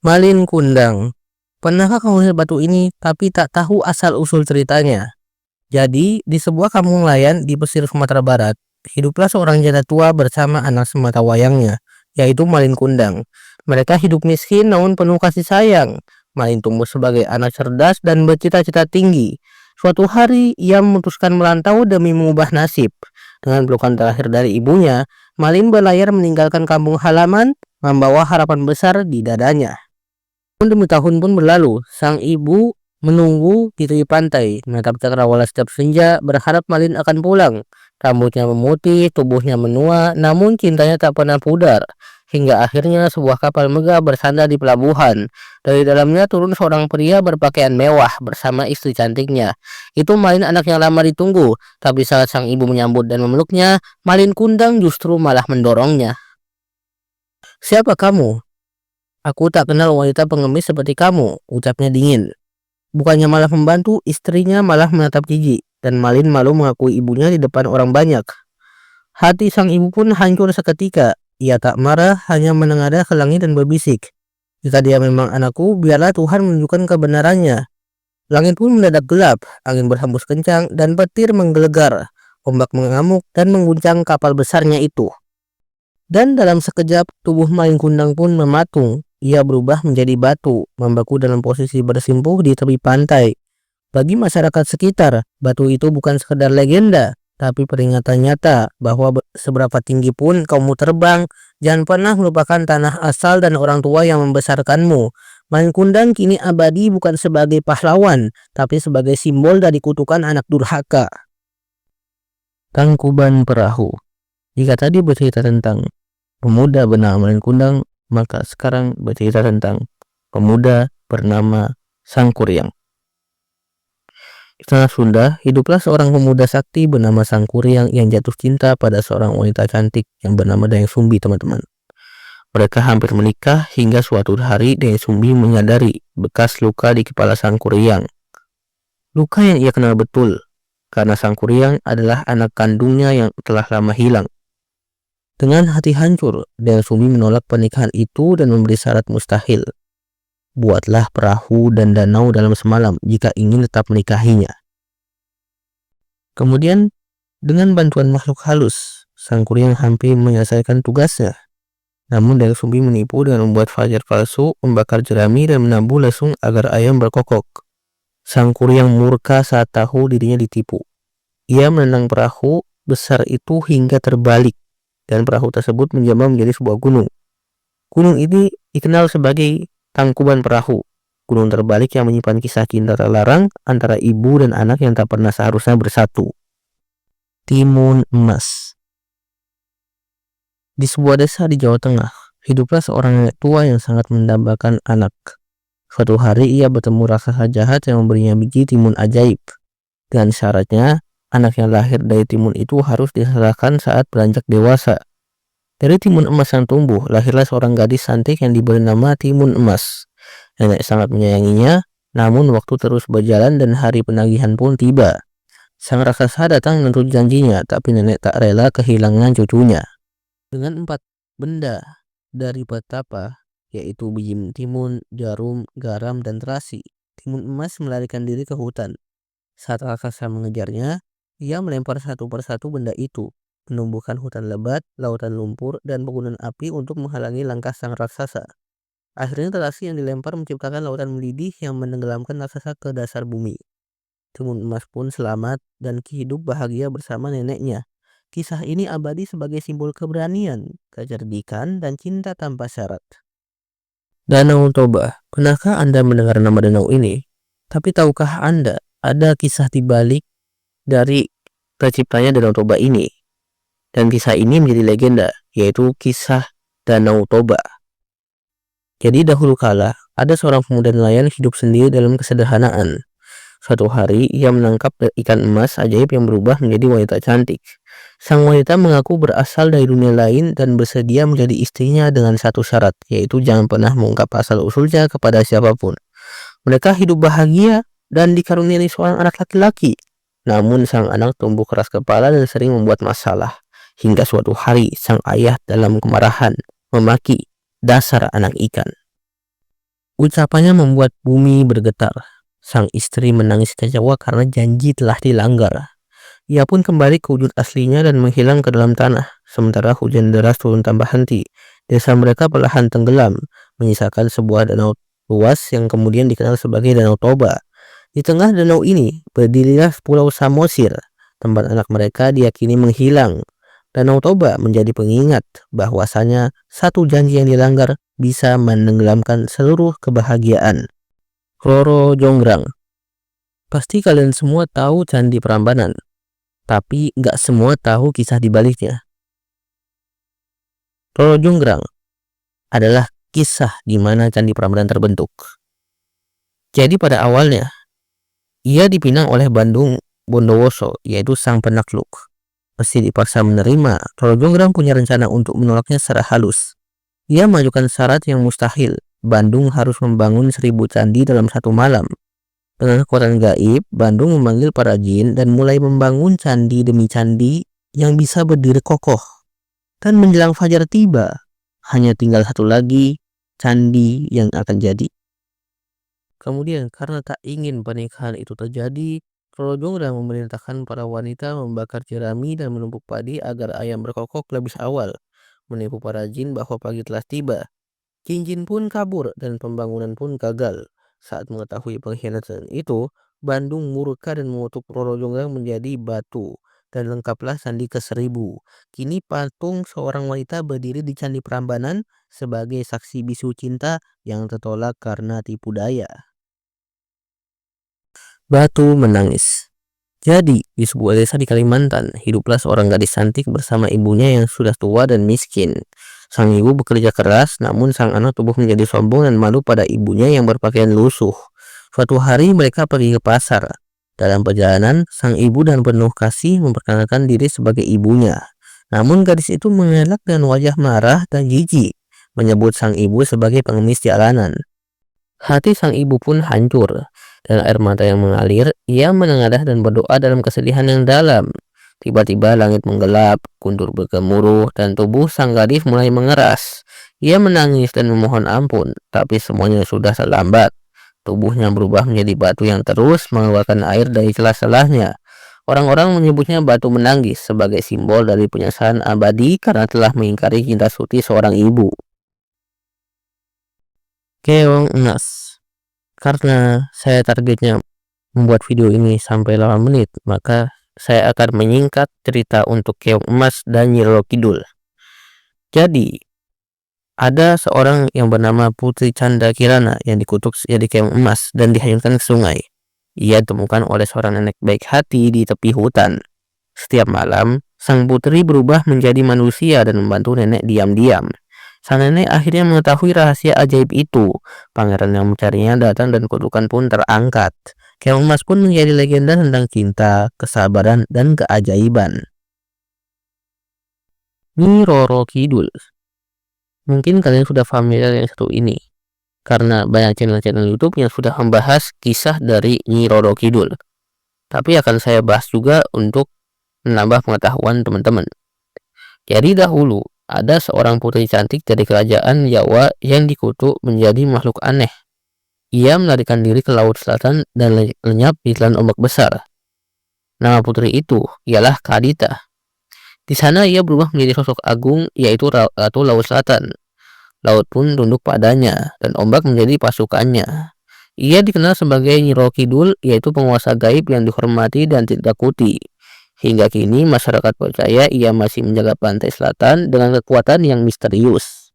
Malin Kundang. Pernahkah kamu lihat batu ini tapi tak tahu asal-usul ceritanya? Jadi, di sebuah kampung nelayan di pesisir Sumatera Barat, hiduplah seorang janda tua bersama anak sematawayangnya, yaitu Malin Kundang. Mereka hidup miskin namun penuh kasih sayang. Malin tumbuh sebagai anak cerdas dan bercita-cita tinggi. Suatu hari, ia memutuskan merantau demi mengubah nasib. Dengan pelukan terakhir dari ibunya, Malin berlayar meninggalkan kampung halaman, membawa harapan besar di dadanya. Tahun demi tahun pun berlalu, sang ibu menunggu di tepi pantai, menatap cakrawala setiap senja, berharap Malin akan pulang. Rambutnya memutih, tubuhnya menua, namun cintanya tak pernah pudar. Hingga akhirnya sebuah kapal megah bersandar di pelabuhan. Dari dalamnya turun seorang pria berpakaian mewah bersama istri cantiknya. Itu Malin anak yang lama ditunggu, tapi saat sang ibu menyambut dan memeluknya, Malin Kundang justru malah mendorongnya. "Siapa kamu? Aku tak kenal wanita pengemis seperti kamu," ucapnya dingin. Bukannya malah membantu, istrinya malah menatap jijik, dan Malin malu mengakui ibunya di depan orang banyak. Hati sang ibu pun hancur seketika. Ia tak marah, hanya menengadah ke langit dan berbisik, "Jika dia memang anakku, biarlah Tuhan menunjukkan kebenarannya." Langit pun mendadak gelap, angin berhembus kencang, dan petir menggelegar. Ombak mengamuk dan mengguncang kapal besarnya itu. Dan dalam sekejap, tubuh Malin Kundang pun mematung. Ia berubah menjadi batu, membeku dalam posisi bersimpuh di tepi pantai. Bagi masyarakat sekitar, batu itu bukan sekedar legenda, tapi peringatan nyata bahwa seberapa tinggi pun kamu terbang, jangan pernah melupakan tanah asal dan orang tua yang membesarkanmu. Malin Kundang kini abadi bukan sebagai pahlawan, tapi sebagai simbol dari kutukan anak durhaka. Tangkuban Perahu. Jika tadi bercerita tentang pemuda bernama Malin Kundang, maka sekarang bercerita tentang pemuda bernama Sangkuriang. Di tanah Sunda, hiduplah seorang pemuda sakti bernama Sangkuriang yang jatuh cinta pada seorang wanita cantik yang bernama Dayang Sumbi, teman-teman. Mereka hampir menikah hingga suatu hari Dayang Sumbi menyadari bekas luka di kepala Sangkuriang. Luka yang ia kenal betul, karena Sangkuriang adalah anak kandungnya yang telah lama hilang. Dengan hati hancur, Dayang Sumbi menolak pernikahan itu dan memberi syarat mustahil. Buatlah perahu dan danau dalam semalam jika ingin tetap menikahinya. Kemudian, dengan bantuan makhluk halus, Sangkuriang hampir menyelesaikan tugasnya. Namun Dayang Sumbi menipu dengan membuat fajar palsu, membakar jerami, dan menabuh lesung agar ayam berkokok. Sangkuriang murka saat tahu dirinya ditipu. Ia menendang perahu besar itu hingga terbalik, dan perahu tersebut menjambah menjadi sebuah gunung. Gunung ini dikenal sebagai Tangkuban Perahu, gunung terbalik yang menyimpan kisah cinta terlarang antara ibu dan anak yang tak pernah seharusnya bersatu. Timun Emas. Di sebuah desa di Jawa Tengah, hiduplah seorang nenek tua yang sangat mendambakan anak. Suatu hari ia bertemu raksasa jahat yang memberinya biji timun ajaib. Dengan syaratnya, anak yang lahir dari timun itu harus diserahkan saat beranjak dewasa. Dari timun emas yang tumbuh, lahirlah seorang gadis cantik yang diberi nama Timun Emas. Nenek sangat menyayanginya, namun waktu terus berjalan dan hari penagihan pun tiba. Sang raksasa datang menuntut janjinya, tapi nenek tak rela kehilangan cucunya. Dengan 4 benda dari petapa, yaitu biji timun, jarum, garam, dan terasi, Timun Emas melarikan diri ke hutan. Saat raksasa mengejarnya, ia melempar satu persatu benda itu, menumbuhkan hutan lebat, lautan lumpur, dan pegunungan api untuk menghalangi langkah sang raksasa. Akhirnya terasi yang dilempar menciptakan lautan mendidih yang menenggelamkan raksasa ke dasar bumi. Timun Emas pun selamat dan hidup bahagia bersama neneknya. Kisah ini abadi sebagai simbol keberanian, kecerdikan, dan cinta tanpa syarat. Danau Toba. Pernahkah Anda mendengar nama danau ini? Tapi tahukah Anda ada kisah dibalik dari terciptanya Danau Toba ini? Dan kisah ini menjadi legenda, yaitu kisah Danau Toba. Jadi dahulu kala, ada seorang pemuda nelayan hidup sendiri dalam kesederhanaan. Suatu hari, ia menangkap ikan emas ajaib yang berubah menjadi wanita cantik. Sang wanita mengaku berasal dari dunia lain dan bersedia menjadi istrinya dengan satu syarat, yaitu jangan pernah mengungkap asal-usulnya kepada siapapun. Mereka hidup bahagia dan dikaruniai seorang anak laki-laki. Namun sang anak tumbuh keras kepala dan sering membuat masalah. Hingga suatu hari sang ayah dalam kemarahan memaki dasar anak ikan. Ucapannya membuat bumi bergetar. Sang istri menangis kecewa karena janji telah dilanggar. Ia pun kembali ke wujud aslinya dan menghilang ke dalam tanah. Sementara hujan deras turun tanpa henti. Desa mereka perlahan tenggelam, menyisakan sebuah danau luas yang kemudian dikenal sebagai Danau Toba. Di tengah danau ini berdirilah Pulau Samosir, tempat anak mereka diyakini menghilang. Danau Toba menjadi pengingat bahwasanya satu janji yang dilanggar bisa menenggelamkan seluruh kebahagiaan. Roro Jonggrang. Pasti kalian semua tahu Candi Prambanan, tapi nggak semua tahu kisah di baliknya. Roro Jonggrang adalah kisah di mana Candi Prambanan terbentuk. Jadi pada awalnya, ia dipinang oleh Bondowoso, yaitu sang penakluk. Meski dipaksa menerima, Roro Jonggrang punya rencana untuk menolaknya secara halus. Ia mengajukan syarat yang mustahil. Bandung harus membangun 1000 candi dalam satu malam. Dengan kekuatan gaib, Bandung memanggil para jin dan mulai membangun candi demi candi yang bisa berdiri kokoh. Dan menjelang fajar tiba, hanya tinggal satu lagi candi yang akan jadi. Kemudian karena tak ingin pernikahan itu terjadi, Roro Jonggrang memerintahkan para wanita membakar jerami dan menumpuk padi agar ayam berkokok lebih awal, menipu para jin bahwa pagi telah tiba. Jin-jin pun kabur dan pembangunan pun gagal. Saat mengetahui pengkhianatan itu, Bandung murka dan mengutuk Roro Jonggrang menjadi batu, dan lengkaplah candi ke-1000. Kini patung seorang wanita berdiri di Candi Prambanan sebagai saksi bisu cinta yang tertolak karena tipu daya. Batu menangis. Jadi, di sebuah desa di Kalimantan, hiduplah seorang gadis cantik bersama ibunya yang sudah tua dan miskin. Sang ibu bekerja keras, namun sang anak tumbuh menjadi sombong dan malu pada ibunya yang berpakaian lusuh. Suatu hari mereka pergi ke pasar. Dalam perjalanan, sang ibu dan penuh kasih memperkenalkan diri sebagai ibunya. Namun gadis itu mengelak dengan wajah marah dan jijik, menyebut sang ibu sebagai pengemis jalanan. Hati sang ibu pun hancur. Dan air mata yang mengalir, ia menengadah dan berdoa dalam kesedihan yang dalam. Tiba-tiba langit menggelap, guntur bergemuruh, dan tubuh sang gadis mulai mengeras. Ia menangis dan memohon ampun, tapi semuanya sudah terlambat. Tubuhnya berubah menjadi batu yang terus mengeluarkan air dari celah-celahnya. Orang-orang menyebutnya batu menangis sebagai simbol dari penyesalan abadi karena telah mengingkari cinta suci seorang ibu. Keong Emas. Karena saya targetnya membuat video ini sampai 8 menit, maka saya akan menyingkat cerita untuk Keong Emas dan Nyi Roro Kidul. Jadi, ada seorang yang bernama Putri Canda Kirana yang dikutuk jadi Keong Emas dan dihanyutkan ke sungai. Ia ditemukan oleh seorang nenek baik hati di tepi hutan. Setiap malam, sang putri berubah menjadi manusia dan membantu nenek diam-diam. Sang nenek akhirnya mengetahui rahasia ajaib itu. Pangeran yang mencarinya datang dan kutukan pun terangkat. Keong Emas pun menjadi legenda tentang cinta, kesabaran, dan keajaiban. Nyi Roro Kidul. Mungkin kalian sudah familiar yang satu ini, karena banyak channel-channel YouTube yang sudah membahas kisah dari Nyi Roro Kidul. Tapi akan saya bahas juga untuk menambah pengetahuan teman-teman. Jadi dahulu, ada seorang putri cantik dari kerajaan Jawa yang dikutuk menjadi makhluk aneh. Ia melarikan diri ke laut selatan dan lenyap di telan ombak besar. Nama putri itu ialah Kadita. Di sana ia berubah menjadi sosok agung, yaitu Ratu Laut Selatan. Laut pun tunduk padanya dan ombak menjadi pasukannya. Ia dikenal sebagai Nyi Roro Kidul, yaitu penguasa gaib yang dihormati dan ditakuti. Hingga kini masyarakat percaya ia masih menjaga pantai selatan dengan kekuatan yang misterius.